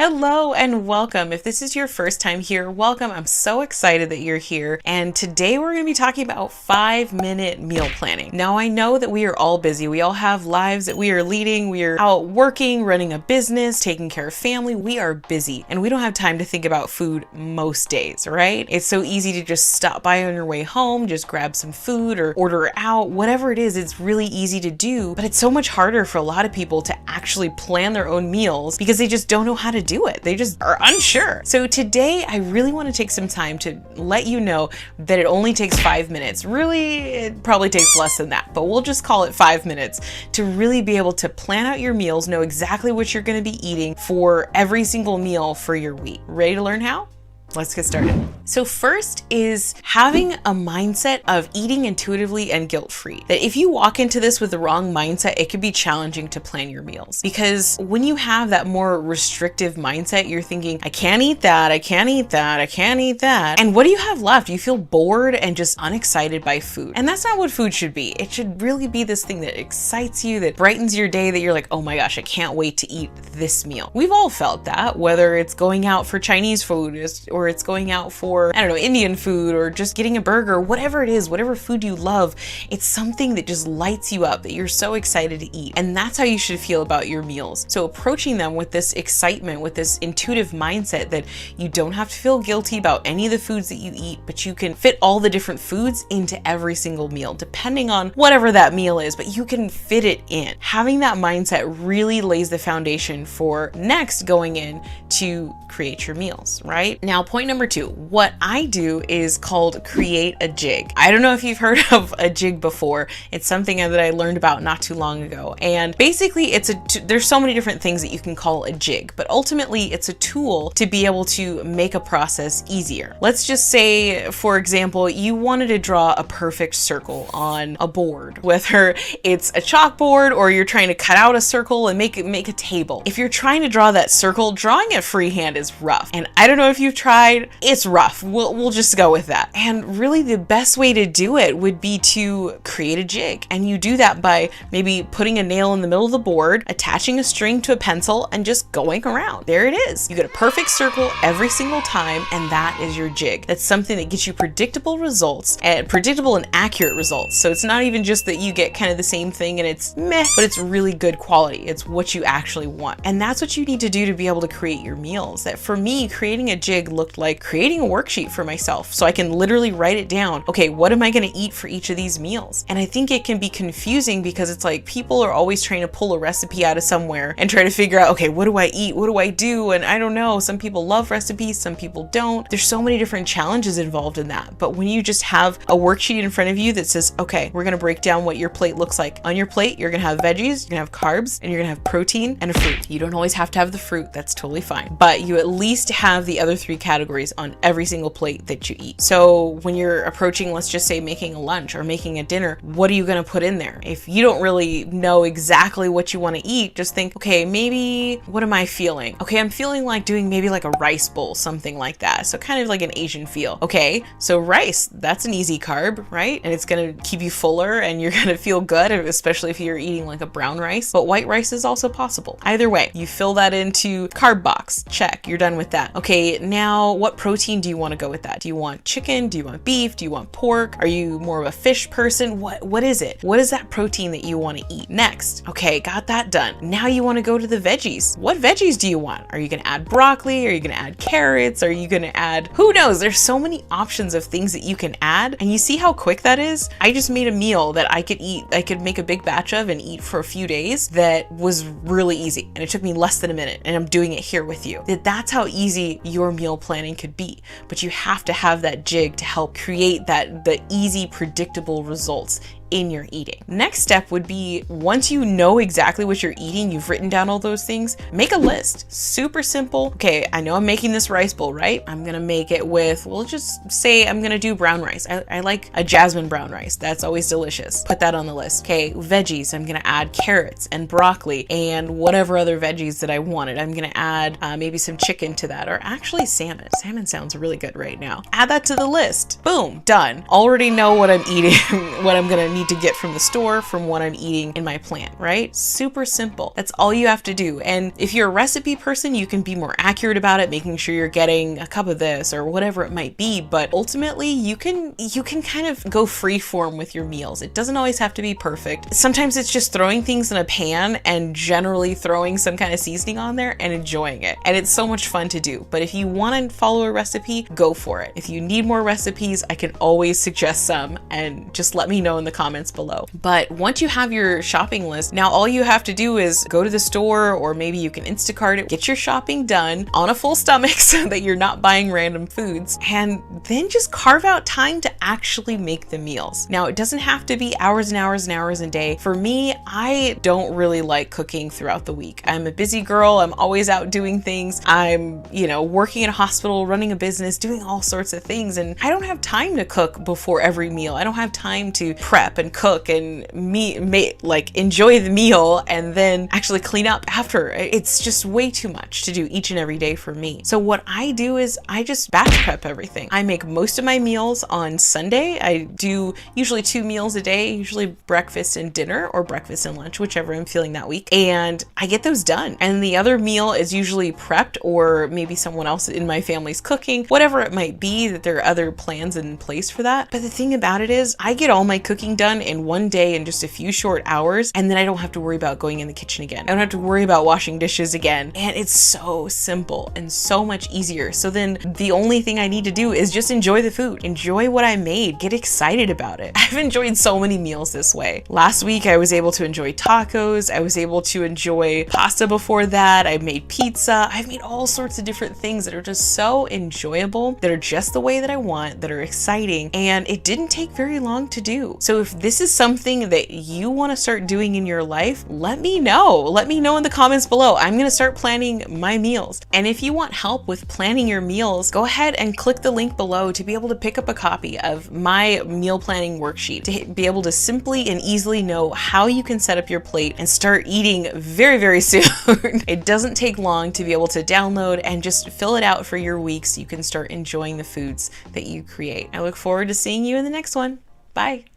Hello and welcome. If this is your first time here, welcome. I'm so excited that you're here. And today we're going to be talking about 5-minute meal planning. Now I know that we are all busy. We all have lives that we are leading. We are out working, running a business, taking care of family. We are busy and we don't have time to think about food most days, right? It's so easy to just stop by on your way home, just grab some food or order out, whatever it is. It's really easy to do, but it's so much harder for a lot of people to actually plan their own meals because they just don't know how to do it. They just are unsure. So today I really want to take some time to let you know that it only takes 5 minutes. Really, it probably takes less than that, but we'll just call it 5 minutes to really be able to plan out your meals, know exactly what you're going to be eating for every single meal for your week. Ready to learn how? Let's get started. So first is having a mindset of eating intuitively and guilt-free. That if you walk into this with the wrong mindset, it could be challenging to plan your meals. Because when you have that more restrictive mindset, you're thinking, I can't eat that, I can't eat that, I can't eat that. And what do you have left? You feel bored and just unexcited by food. And that's not what food should be. It should really be this thing that excites you, that brightens your day, that you're like, oh my gosh, I can't wait to eat this meal. We've all felt that, whether it's going out for Chinese food or it's going out for, I don't know, Indian food or just getting a burger, whatever it is, whatever food you love, it's something that just lights you up, that you're so excited to eat. And that's how you should feel about your meals. So approaching them with this excitement, with this intuitive mindset that you don't have to feel guilty about any of the foods that you eat, but you can fit all the different foods into every single meal, depending on whatever that meal is, but you can fit it in. Having that mindset really lays the foundation for next going in to create your meals, right? Now, point number 2, what I do is called create a jig. I don't know if you've heard of a jig before. It's something that I learned about not too long ago. And basically there's so many different things that you can call a jig, but ultimately it's a tool to be able to make a process easier. Let's just say, for example, you wanted to draw a perfect circle on a board, whether it's a chalkboard or you're trying to cut out a circle and make a table. If you're trying to draw that circle, drawing it freehand is rough. And I don't know if you've tried, it's rough. We'll just go with that. And really the best way to do it would be to create a jig. And you do that by maybe putting a nail in the middle of the board, attaching a string to a pencil, and just going around. There it is. You get a perfect circle every single time, and that is your jig. That's something that gets you predictable results, and predictable and accurate results. So it's not even just that you get kind of the same thing and it's meh, but it's really good quality. It's what you actually want. And that's what you need to do to be able to create your meals. That for me, creating a jig looked like creating a worksheet for myself so I can literally write it down. Okay, what am I going to eat for each of these meals? And I think it can be confusing because it's like people are always trying to pull a recipe out of somewhere and try to figure out, okay, what do I eat? What do I do? And I don't know. Some people love recipes, some people don't. There's so many different challenges involved in that. But when you just have a worksheet in front of you that says, okay, we're going to break down what your plate looks like. On your plate, you're going to have veggies, you're going to have carbs, and you're going to have protein and a fruit. You don't always have to have the fruit. That's totally fine. But you at least have the other 3 categories on every single plate that you eat. So when you're approaching, let's just say making a lunch or making a dinner, what are you going to put in there? If you don't really know exactly what you want to eat, just think, okay, maybe what am I feeling? Okay, I'm feeling like doing maybe like a rice bowl, something like that. So kind of like an Asian feel. Okay, so rice, that's an easy carb, right? And it's going to keep you fuller and you're going to feel good, especially if you're eating like a brown rice. But white rice is also possible. Either way, you fill that into carb box. Check, you're done with that. Okay, now what protein do you want to go with that? Do you want chicken? Do you want beef? Do you want pork? Are you more of a fish person? What is it? What is that protein that you want to eat? Next, okay, got that done. Now you want to go to the veggies. What veggies do you want? Are you going to add broccoli? Are you going to add carrots? Are you going to add, who knows? There's so many options of things that you can add. And you see how quick that is? I just made a meal that I could make a big batch of and eat for a few days that was really easy. And it took me less than a minute, and I'm doing it here with you. That's how easy your meal planning could be. But you have to have that jig to help create the easy, predictable results in your eating. Next step would be, once you know exactly what you're eating, you've written down all those things, make a list. Super simple. Okay, I know I'm making this rice bowl, right? I'm gonna make it with, well, just say I'm gonna do brown rice. I like a jasmine brown rice. That's always delicious. Put that on the list. Okay, veggies. I'm gonna add carrots and broccoli and whatever other veggies that I wanted. I'm gonna add maybe some chicken to that, or actually salmon. Salmon sounds really good right now. Add that to the list. Boom, done. Already know what I'm eating, what I'm gonna need to get from the store from what I'm eating in my plan, right? Super simple. That's all you have to do. And if you're a recipe person, you can be more accurate about it, making sure you're getting a cup of this or whatever it might be. But ultimately, you can kind of go free form with your meals. It doesn't always have to be perfect. Sometimes it's just throwing things in a pan and generally throwing some kind of seasoning on there and enjoying it. And it's so much fun to do. But if you want to follow a recipe, go for it. If you need more recipes, I can always suggest some, and just let me know in the comments below. But once you have your shopping list, now all you have to do is go to the store, or maybe you can Instacart it, get your shopping done on a full stomach so that you're not buying random foods, and then just carve out time to actually make the meals. Now, it doesn't have to be hours and hours and hours a day. For me, I don't really like cooking throughout the week. I'm a busy girl. I'm always out doing things. I'm, working in a hospital, running a business, doing all sorts of things, and I don't have time to cook before every meal. I don't have time to prep and cook and enjoy the meal and then actually clean up after. It's just way too much to do each and every day for me. So what I do is I just batch prep everything. I make most of my meals on Sunday. I do usually 2 meals a day, usually breakfast and dinner, or breakfast and lunch, whichever I'm feeling that week. And I get those done. And the other meal is usually prepped, or maybe someone else in my family's cooking, whatever it might be, that there are other plans in place for that. But the thing about it is I get all my cooking done in one day in just a few short hours, and then I don't have to worry about going in the kitchen again. I don't have to worry about washing dishes again. And it's so simple and so much easier. So then the only thing I need to do is just enjoy the food, enjoy what I made, get excited about it. I've enjoyed so many meals this way. Last week, I was able to enjoy tacos. I was able to enjoy pasta before that. I made pizza. I've made all sorts of different things that are just so enjoyable, that are just the way that I want, that are exciting, and it didn't take very long to do. So if this is something that you want to start doing in your life, let me know. Let me know in the comments below. I'm going to start planning my meals. And if you want help with planning your meals, go ahead and click the link below to be able to pick up a copy of my meal planning worksheet, to be able to simply and easily know how you can set up your plate and start eating very, very soon. It doesn't take long to be able to download and just fill it out for your week so you can start enjoying the foods that you create. I look forward to seeing you in the next one. Bye.